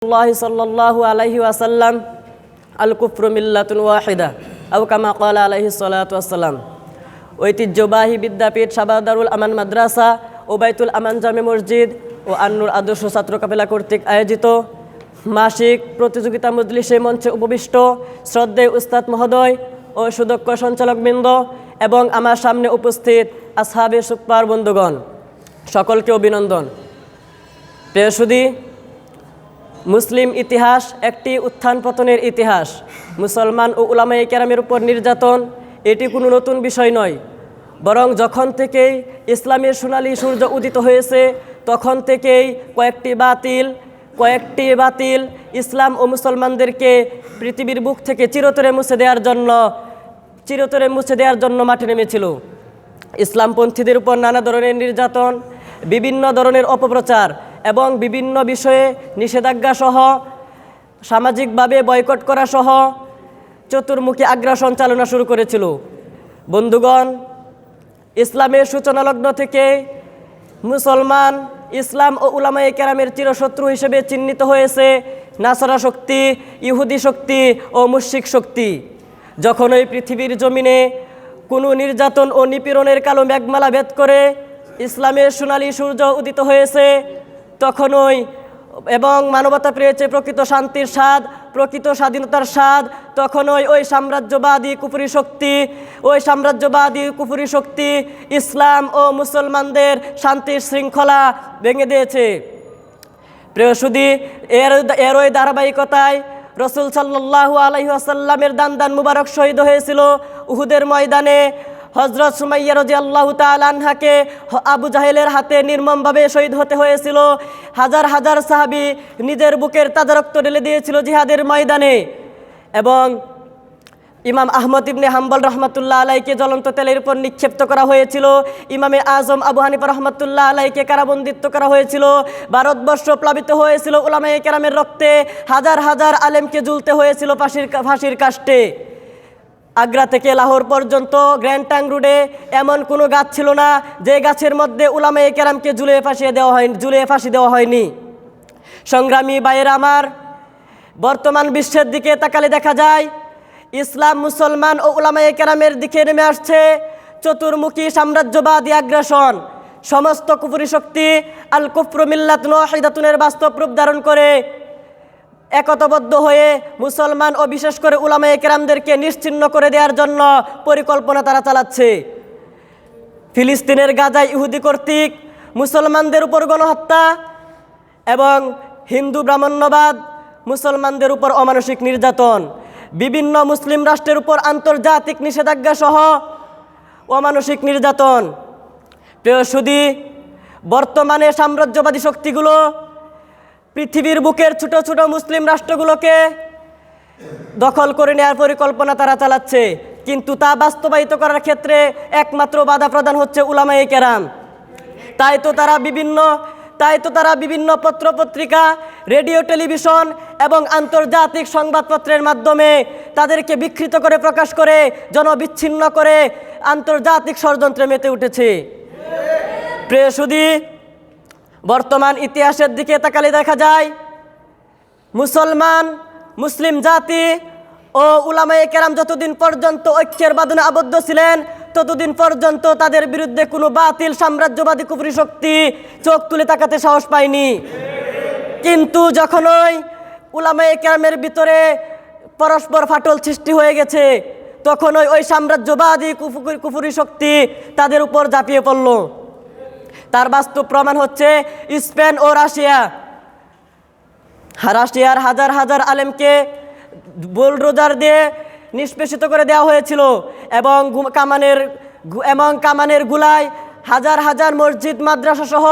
সাল্লাল্লাহু আলাইহি ওয়াসাল্লাম আল কুফরু মিল্লাতুন ওয়াহিদা আও কামা ক্বালা আলাইহিস সালাতু ওয়াসসালাম। ঐতিহ্যবাহী বিদ্যাপীঠ শাবাদারুল আমান মাদ্রাসা ও বাইতুল আমান জামে মসজিদ ও আন্নুর আদর্শ ছাত্র কাফেলা কর্তৃক আয়োজিত মাসিক প্রতিযোগিতা মজলিসে মঞ্চে উপবিষ্ট শ্রদ্ধেয় উস্তাদ মহোদয় ও সুদক্ষ সঞ্চালকবৃন্দ এবং আমার সামনে উপস্থিত আসহাবে সুপার বন্ধুগণ, সকলকে অভিনন্দন। প্রিয় সুধী, মুসলিম ইতিহাস একটি উত্থান পতনের ইতিহাস। মুসলমান ও উলামায়ে কেরামের উপর নির্যাতন এটি কোনো নতুন বিষয় নয়, বরং যখন থেকেই ইসলামের সোনালী সূর্য উদিত হয়েছে তখন থেকেই কয়েকটি বাতিল ইসলাম ও মুসলমানদেরকে পৃথিবীর বুক থেকে চিরতরে মুছে দেওয়ার জন্য মাঠে নেমেছিল। ইসলামপন্থীদের উপর নানা ধরনের নির্যাতন, বিভিন্ন ধরনের অপপ্রচার এবং বিভিন্ন বিষয়ে নিষেধাজ্ঞা সহ সামাজিকভাবে বয়কট করা সহ চতুর্মুখী আগ্রাসন চালনা শুরু করেছিল। বন্ধুগণ, ইসলামের সূচনালগ্ন থেকে মুসলমান ইসলাম ও উলামায়ে কেরামের চিরশত্রু হিসেবে চিহ্নিত হয়েছে নাসারা শক্তি, ইহুদি শক্তি ও মুশরিক শক্তি। যখন ওই পৃথিবীর জমিনে কোনো নির্যাতন ও নিপীড়নের কালো মেঘমালা ভেদ করে ইসলামের সোনালী সূর্য উদিত হয়েছে তখনই এবং মানবতা পেয়েছে প্রকৃত শান্তির স্বাদ, প্রকৃত স্বাধীনতার স্বাদ, তখনই ওই সাম্রাজ্যবাদী কুফরি শক্তি ইসলাম ও মুসলমানদের শান্তির শৃঙ্খলা ভেঙে দিয়েছে। প্রিয় সুধী, এর ওই ধারাবাহিকতায় রসুল সাল্লাল্লাহু আলাইহি ওয়াসাল্লামের দান মুবারক শহীদ হয়েছিল উহুদের ময়দানে। হযরত সুমাইয়া রাদিয়াল্লাহু তাআলা আনহাকে আবু জাহেলের হাতে নির্মমভাবে শহীদ হতে হয়েছিল। হাজার হাজার সাহাবী নিজের বুকের তাজা রক্ত ঢেলে দিয়েছিল জিহাদের ময়দানে। এবং ইমাম আহমদ ইবনে হাম্বল রহমাতুল্লাহ আলাইকে জ্বলন্ত তেলের উপর নিক্ষিপ্ত করা হয়েছিল। ইমামে আজম আবু হানিফা রহমাতুল্লাহ আলাইকে কারাবন্দিত্ব করা হয়েছিল। ভারতবর্ষ প্লাবিত হয়েছিল উলামায়ে কেরামের রক্তে। হাজার হাজার আলেমকে ঝুলতে হয়েছিল ফাঁসির কাস্টে। আগ্রা থেকে লাহোর পর্যন্ত গ্র্যান্ড ট্যাঙ্ক রোডে এমন কোনো গাছ ছিল না যে গাছের মধ্যে উলামায়ে কেরামকে ঝুলিয়ে ফাঁসি দেওয়া হয়নি। সংগ্রামী ভাইয়েরা আমার, বর্তমান বিশ্বের দিকে তাকালে দেখা যায় ইসলাম, মুসলমান ও উলামায়ে কেরামের দিকে নেমে আসছে চতুর্মুখী সাম্রাজ্যবাদী আগ্রাসন। সমস্ত কুফরি শক্তি আল কুফরু মিল্লাতুন ওয়াহিদাতুনের বাস্তব রূপ ধারণ করে একতাবদ্ধ হয়ে মুসলমান ও বিশেষ করে উলামায়ে কেরামদেরকে নিশ্চিহ্ন করে দেওয়ার জন্য পরিকল্পনা তারা চালাচ্ছে। ফিলিস্তিনের গাজায় ইহুদি কর্তৃক মুসলমানদের উপর গণহত্যা এবং হিন্দু ব্রাহ্মণ্যবাদ, মুসলমানদের উপর অমানসিক নির্যাতন, বিভিন্ন মুসলিম রাষ্ট্রের উপর আন্তর্জাতিক নিষেধাজ্ঞা সহ অমানসিক নির্যাতন। প্রিয় সুধী, বর্তমানে সাম্রাজ্যবাদী শক্তিগুলো পৃথিবীর বুকের ছোট ছোট মুসলিম রাষ্ট্রগুলোকে দখল করে নেওয়ার পরিকল্পনা তারা চালাচ্ছে, কিন্তু তা বাস্তবায়িত করার ক্ষেত্রে একমাত্র বাধা প্রদান হচ্ছে উলামায়ে কেরাম। তাই তো তারা বিভিন্ন পত্রপত্রিকা, রেডিও, টেলিভিশন এবং আন্তর্জাতিক সংবাদপত্রের মাধ্যমে তাদেরকে বিকৃত করে প্রকাশ করে জনবিচ্ছিন্ন করে আন্তর্জাতিক ষড়যন্ত্রে মেতে উঠেছে। প্রিয় সুধী, বর্তমান ইতিহাসের দিকে তাকালে দেখা যায় মুসলিম জাতি ও উলামায়ে কেরাম যতদিন পর্যন্ত ঐক্যের বাঁধনে আবদ্ধ ছিলেন ততদিন পর্যন্ত তাদের বিরুদ্ধে কোনো বাতিল সাম্রাজ্যবাদী কুফরি শক্তি চোখ তুলে তাকাতে সাহস পায়নি। কিন্তু যখনই উলামায়ে কেরামের ভিতরে পরস্পর ফাটল সৃষ্টি হয়ে গেছে তখনই ওই সাম্রাজ্যবাদী কুফরি শক্তি তাদের উপর ঝাঁপিয়ে পড়ল। তার বাস্তব প্রমাণ হচ্ছে স্পেন ও রাশিয়ার হাজার হাজার আলেমকে বুলডোজার দিয়ে নিষ্পেষিত করে দেওয়া হয়েছিল এবং কামানের গুলায় হাজার হাজার মসজিদ মাদ্রাসা সহ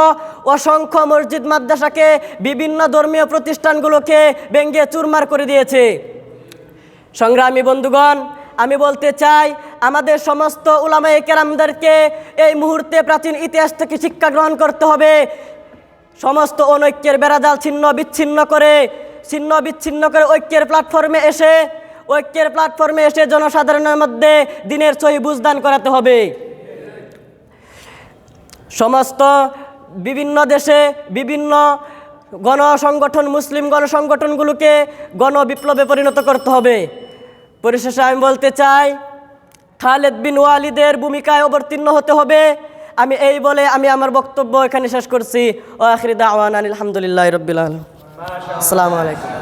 অসংখ্য মসজিদ মাদ্রাসাকে, বিভিন্ন ধর্মীয় প্রতিষ্ঠানগুলোকে ভেঙে চুরমার করে দিয়েছে। সংগ্রামী বন্ধুগণ, আমি বলতে চাই আমাদের সমস্ত উলামায়ে কেরামদেরকে এই মুহূর্তে প্রাচীন ইতিহাস থেকে শিক্ষা গ্রহণ করতে হবে। সমস্ত অনৈক্যের বেড়াজাল ছিন্ন বিচ্ছিন্ন করে ঐক্যের প্ল্যাটফর্মে এসে জনসাধারণের মধ্যে দিনের সহি বুঝদান করাতে হবে। সমস্ত বিভিন্ন দেশে বিভিন্ন গণসংগঠন মুসলিম গণসংগঠনগুলোকে গণবিপ্লবে পরিণত করতে হবে। পরিশেষে আমি বলতে চাই, খালেদ বিন ওয়ালিদের ভূমিকায় অবতীর্ণ হতে হবে। আমি এই বলে আমি আমার বক্তব্য এখানে শেষ করছি। ওয়া আখিরু দাওয়ানা আলহামদুলিল্লাহি রাব্বিল আলামিন। আসসালামু আলাইকুম।